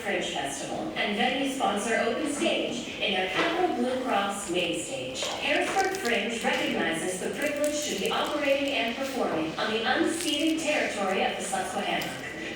Fringe Festival and venue sponsor Open Stage in their Capital Blue Cross main stage. Harrisburg Fringe recognizes the privilege to be operating and performing on the unceded territory of the Susquehannock.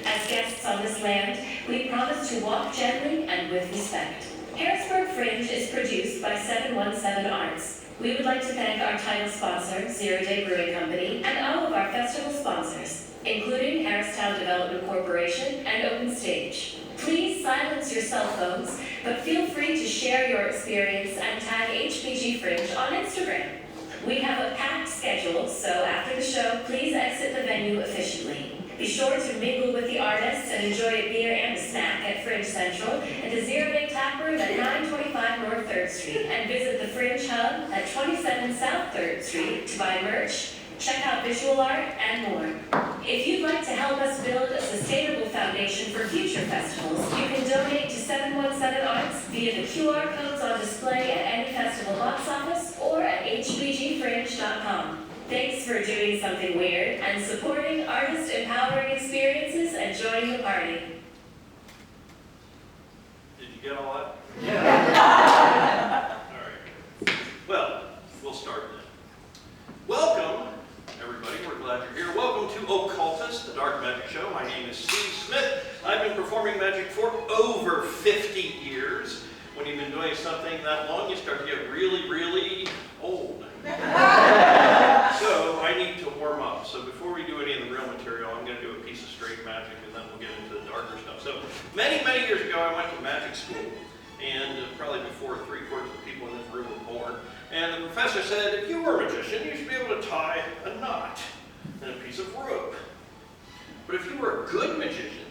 As guests on this land, we promise to walk gently and with respect. Harrisburg Fringe is produced by 717 Arts. We would like to thank our title sponsor, Zero Day Brewing Company, and all of our festival sponsors, including Harristown Development Corporation and Open Stage. Please silence your cell phones, but feel free to share your experience and tag HBG Fringe on Instagram. We have a packed schedule, so after the show, please exit the venue efficiently. Be sure to mingle with the artists and enjoy a beer and a snack at Fringe Central and the Zero Day Tap Room at 925 North 3rd Street, and visit the Fringe Hub at 27 South 3rd Street to buy merch, check out visual art, and more. If you'd like to help us build a sustainable foundation for future festivals, you can donate to 717 Arts via the QR codes on display at any festival box office or at hbgfringe.com. Thanks for doing something weird and supporting artist-empowering experiences and joining the party. Did you get all that? Yeah. All right. Well, we'll start then. Welcome, everybody. We're glad you're here. Welcome to Occultist, the Dark Magic Show. My name is Steve Smith. I've been performing magic for over 50 years. When you've been doing something that long, you start to get really, really old. So I need to warm up. So before we do any of the real material, I'm going to do a piece of straight magic, and then we'll get into the darker stuff. So many, many years ago, I went to magic school, and probably before 3/4 of the people in this room were born. And the professor said, if you were a magician, you should be able to tie a knot in a piece of rope. But if you were a good magician,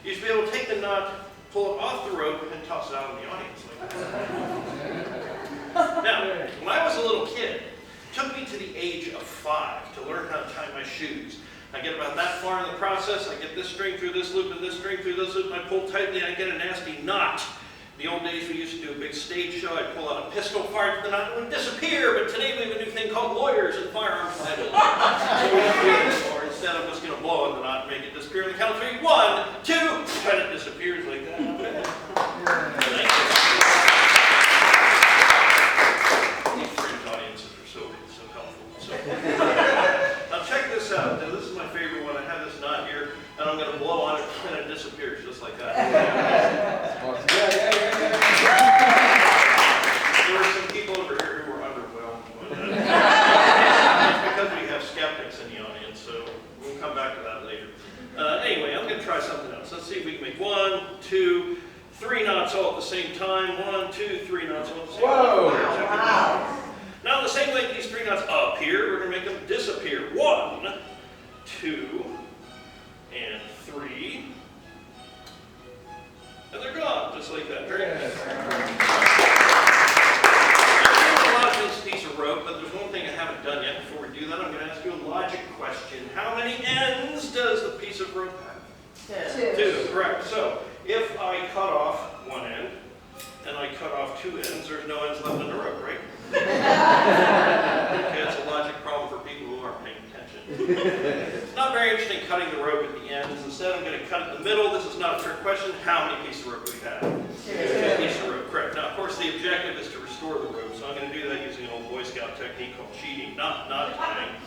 you should be able to take the knot, pull it off the rope, and toss it out in the audience like that. Now, when I was a little kid, it took me to the age of 5 to learn how to tie my shoes. I get about that far in the process, I get this string through this loop and this string through this loop, and I pull tightly and I get a nasty knot. In the old days, we used to do a big stage show. I'd pull out a pistol, fire it, the knot would disappear. But today, we have a new thing called lawyers and firearms liability. So we have to do this, or instead, I'm just going to blow on the knot and make it disappear. On the count of 3, 1, 2, and it disappears like that. Thank you. These Fringe audiences are so helpful. So. Now check this out. Now, this is my favorite one. I have this knot here, and I'm going to blow on it, and it disappears just like that. There were some people over here who were underwhelmed. It's because we have skeptics in the audience, so we'll come back to that later. Anyway, I'm going to try something else. Let's see if we can make 1, 2, 3 knots all at the same time. 1, 2, 3 knots all at the same time. Whoa! Wow. Now, the same way these 3 knots appear, we're going to make them disappear. 1, 2, and 3. And they're gone, just like that. Very nice. I'm going to lodge this piece of rope, but there's one thing I haven't done yet. Before we do that, I'm going to ask you a logic question. How many ends does the piece of rope have? 2, correct. So, if I cut off one end, and I cut off 2 ends, there's no ends left in the rope, right? Okay, it's a logic problem for people who aren't paying attention. It's not very interesting cutting the rope at the ends. Instead, I'm going to cut it in the middle. This is not a trick question. How many pieces of rope do we have? 2 pieces of rope, correct. Now, of course, the objective is to restore the rope, so I'm going to do that using an old Boy Scout technique called cheating, not tying.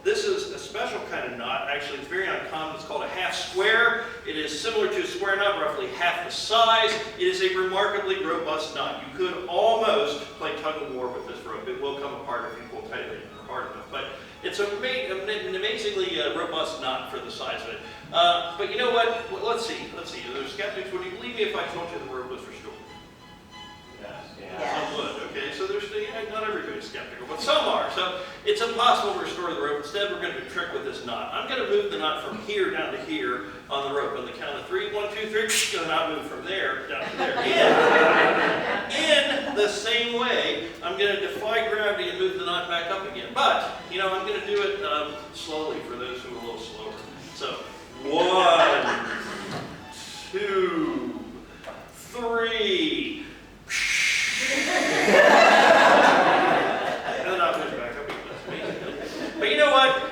This is a special kind of knot. Actually, it's very uncommon. It's called a half square. It is similar to a square knot, roughly half the size. It is a remarkably robust knot. You could almost play tug of war with this rope. It will come apart if you pull tightly or hard enough. But it's an amazingly robust knot for the size of it. But you know what? Well, let's see. There's skeptics. Would you believe me if I told you the rope was restored? Yes. Some would, okay? So there's not everybody's skeptical, but some are. So it's impossible to restore the rope. Instead, we're going to do a trick with this knot. I'm going to move the knot from here down to here on the rope. On the count of 3, 1, 2, 3, the knot move from there down to there. In the same way, I'm going to defy gravity and move the knot back up again. But, you know, I'm going to do it slowly for those who are a little slower. So, 1, 2, 3. But you know what?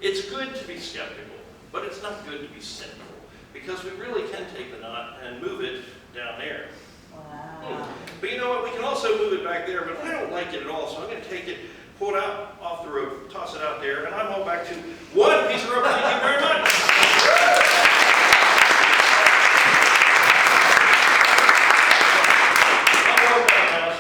It's good to be skeptical, but it's not good to be cynical, because we really can take the knot and move it down there. Wow. But you know what? We can also move it back there, but I don't like it at all, so I'm going to take it, pull it out off the rope, toss it out there, and I'm all back to one piece of rope. Thank you very much.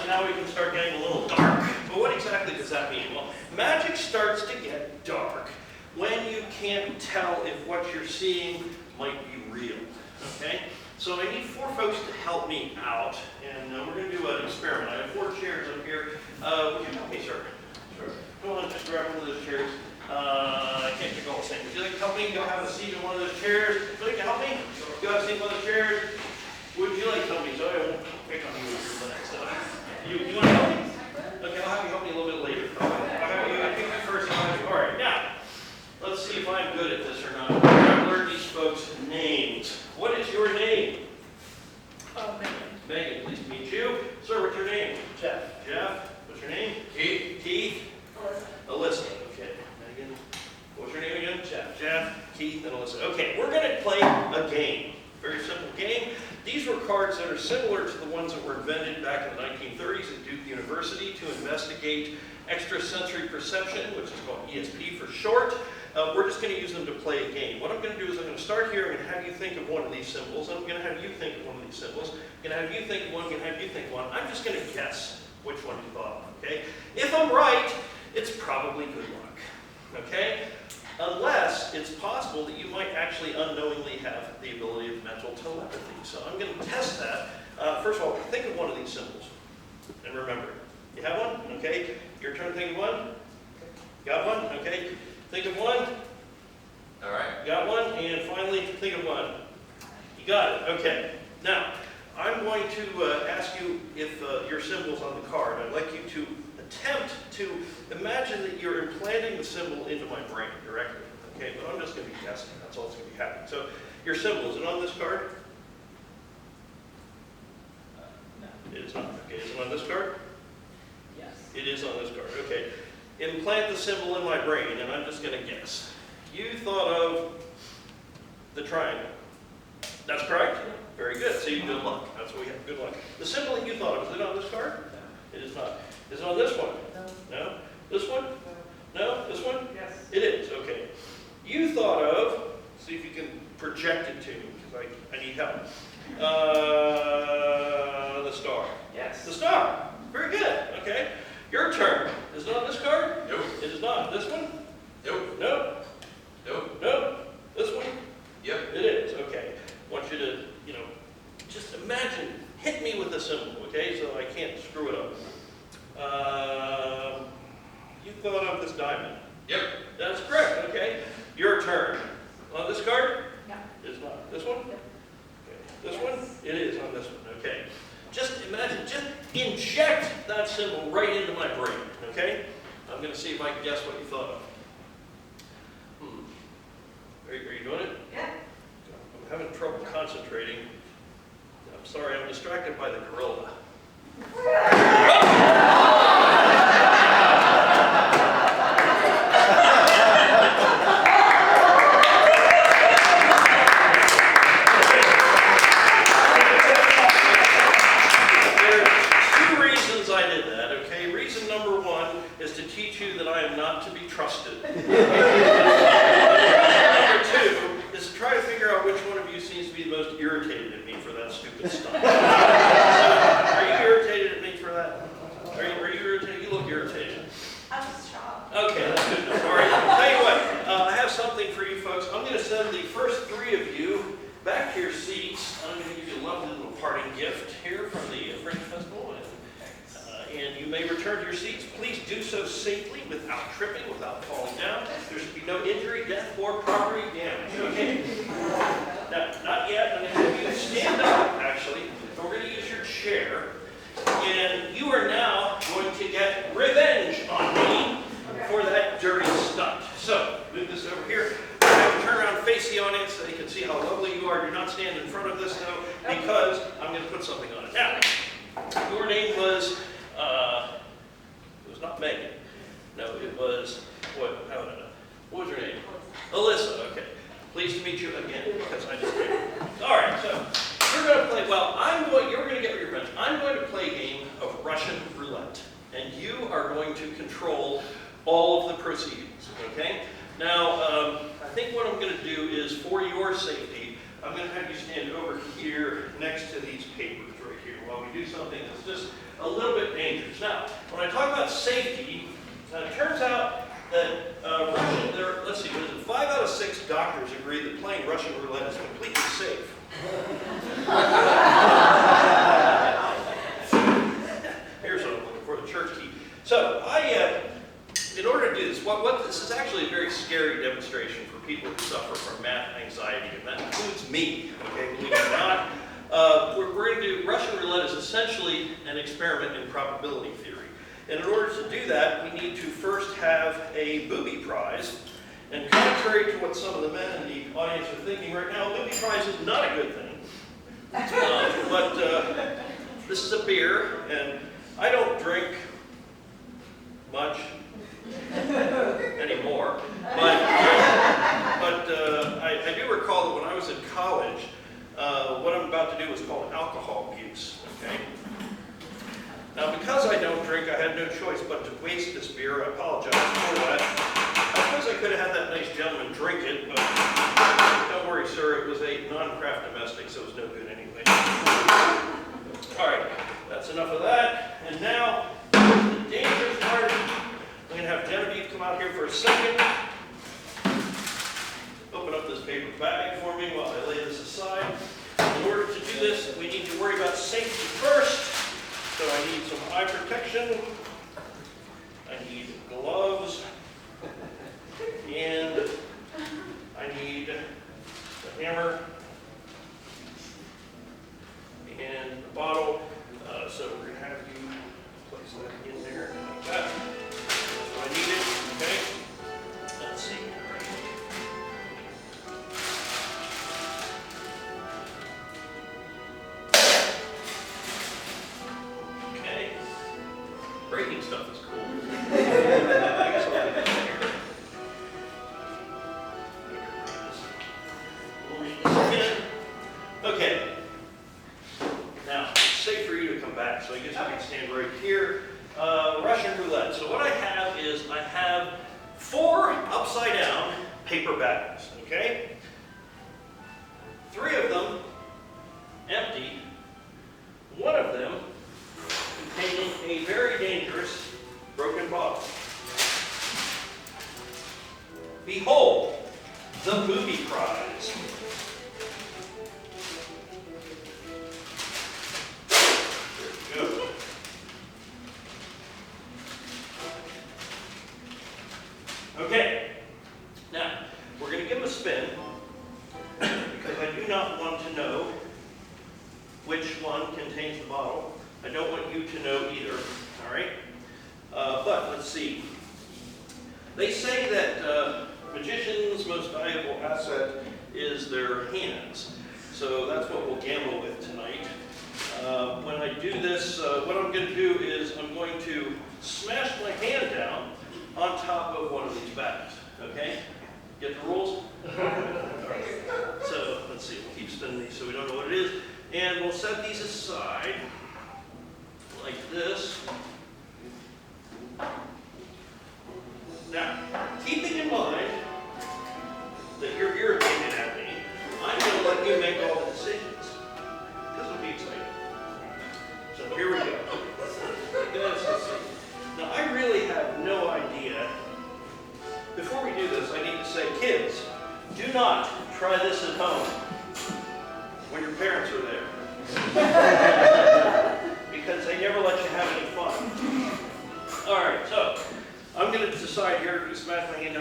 Now we can start getting a little dark. But what exactly does that mean? Well, magic starts to get dark when you can't tell if what you're seeing might be real. Okay? So I need 4 folks to help me out, and we're going to do an experiment. I have 4 chairs up here. Would you help me, sir? Sure. Come on, just grab one of those chairs. I can't pick all the same. Would you like to help me? Go have a seat in one of those chairs. Would you like to help me? Go have a seat in one of those chairs. Would you like to help me? So I won't pick on you for the next time. You want to help me? Okay, I'll have you help me a little bit later. I'll have you pick me first. All right, now, let's see if I'm good at this or not. I've learned these folks' names. What is your name? Megan. Megan, pleased to meet you. Sir, what's your name? Jeff. Jeff. What's your name? Keith. Keith. Alyssa. Alyssa. Okay. Megan. What's your name again? Jeff. Jeff, Keith, and Alyssa. Okay, we're going to play a game. Very simple game. These were cards that are similar to the ones that were invented back in the 1930s at Duke University to investigate extrasensory perception, which is called ESP for short. We're just going to use them to play a game. What I'm going to do is I'm going to start here. I'm going to have you think of one of these symbols. I'm going to have you think of one of these symbols. I'm going to have you think of one. I'm going to have you think of one. I'm just going to guess which one you thought of, okay? If I'm right, it's probably good luck, okay? Unless it's possible that you might actually unknowingly have the ability of mental telepathy. So I'm going to test that. First of all, think of one of these symbols and remember it. You have one? Okay. Your turn to think of one. Got one? Okay. Think of one. All right. Got one. And finally, think of one. You got it. Okay. Now, I'm going to ask you if your symbol's on the card. I'd like you to attempt to imagine that you're implanting the symbol into my brain directly. Okay, but I'm just going to be guessing. That's all that's going to be happening. So, your symbol, is it on this card? No. It is not. Okay, is it on this card? Yes. It is on this card. Okay. Implant the symbol in my brain, and I'm just going to guess. You thought of the triangle. That's correct? Very good. So you have good luck. That's what we have. Good luck. The symbol that you thought of, is it on this card? No. It is not. Is it on this one? No. No? This one? No? This one? Yes. It is. Okay. You thought of, see if you can project it to me, because I need help. The star. Yes. The star. Very good. Okay. Your turn. Is it on this card? Nope. It is not. This one? Nope. No. Nope. No. This one? Yep. It is. Okay. I want you to, just imagine, hit me with the symbol, okay, so I can't screw it up. You thought of this diamond. Yep. That's correct. Okay. Your turn. On this card? No. It is not. This one? Yep. Okay. This one? It is on this one. Okay. Just imagine, just inject that symbol right into my brain. Okay? I'm going to see if I can guess what you thought of. Are you doing it? Yeah. I'm having trouble concentrating. I'm sorry, I'm distracted by the gorilla. There are 2 reasons I did that, okay? Reason number 1 is to teach you that I am not to be trusted. stupid stuff. So, are you irritated at me for that? Are you irritated? You look irritated. I'm shocked. Okay, that's good enough. All right, tell you what, I have something for you folks. I'm going to send the first 3 of you back to your seats. I'm going to give you a lovely little parting gift here from the Fringe Festival. And you may return to your seats. Please do so safely, without tripping, without falling down. There should be no injury, death, or property damage. Okay? Now, not yet. I'm going to have you stand up, actually. And we're going to use your chair. And you are now going to get revenge on me for that dirty stunt. So, move this over here. I have to turn around and face the audience so they can see how lovely you are. Do not stand in front of this, though, because I'm going to put something on it. Now, your name was... it was not Megan. No, it was, what was your name? Alyssa, okay. Pleased to meet you again, because I just did. All right, so you're going to play, you're going to get revenge. I'm going to play a game of Russian roulette, and you are going to control all of the proceedings, okay? Now, I think what I'm going to do is, for your safety, I'm going to have you stand over here next to these papers right here while we do something that's just a little bit dangerous. Now, when I talk about safety, it turns out that let's see, what is it? 5 out of 6 doctors agree that playing Russian roulette is completely safe. Here's what I'm looking for, the church key. So, in order to do this, this is actually a very scary demonstration for people who suffer from math anxiety, and that includes me, okay, believe it or not. We're going to do, Russian roulette is essentially an experiment in probability theory. And in order to do that, we need to first have a booby prize. And contrary to what some of the men in the audience are thinking right now, a booby prize is not a good thing. But this is a beer, and I don't drink much anymore. But I do recall that when I was in college, what I'm about to do is called alcohol abuse, okay? Now, because I don't drink, I had no choice but to waste this beer. I apologize for that. I suppose I could have had that nice gentleman drink it, but don't worry, sir, it was a non-craft domestic, so it was no good anyway. All right, that's enough of that. And now, the dangerous part. I'm going to have Genevieve come out here for a second. Open up this paper bag for me while I lay this aside. In order to do this, we need to worry about safety first. So I need some eye protection. I need gloves. And I need the hammer and the bottle. So we're going to have you place that in there like that. That's what I needed, okay? Let's see. Okay. Breaking stuff is cool. I guess I'll leave that here. We'll read this again. Okay. Now, it's safe for you to come back, so I guess you can stand right here. Russian roulette. So what I have is, I have 4 upside down paper bags, okay? 3 of them empty, 1 of them containing a very dangerous broken bottle. Behold, the booby prize. There we go. Okay, now, we're going to give them a spin, because I do not want to know which one contains the bottle. I don't want you to know either, all right? But let's see. They say that magicians' most valuable asset is their hands. So that's what we'll gamble with tonight. When I do this, what I'm going to do is I'm going to smash my hand down on top of one of these bags, okay? Get the rules? So, let's see, we'll keep spinning these so we don't know what it is. And we'll set these aside, like this. Now, keeping in mind that you're irritated at me, I'm going to let you make all the decisions. This will be Do not try this at home when your parents are there. Because they never let you have any fun. All right, so I'm going to decide here to smash my hand down.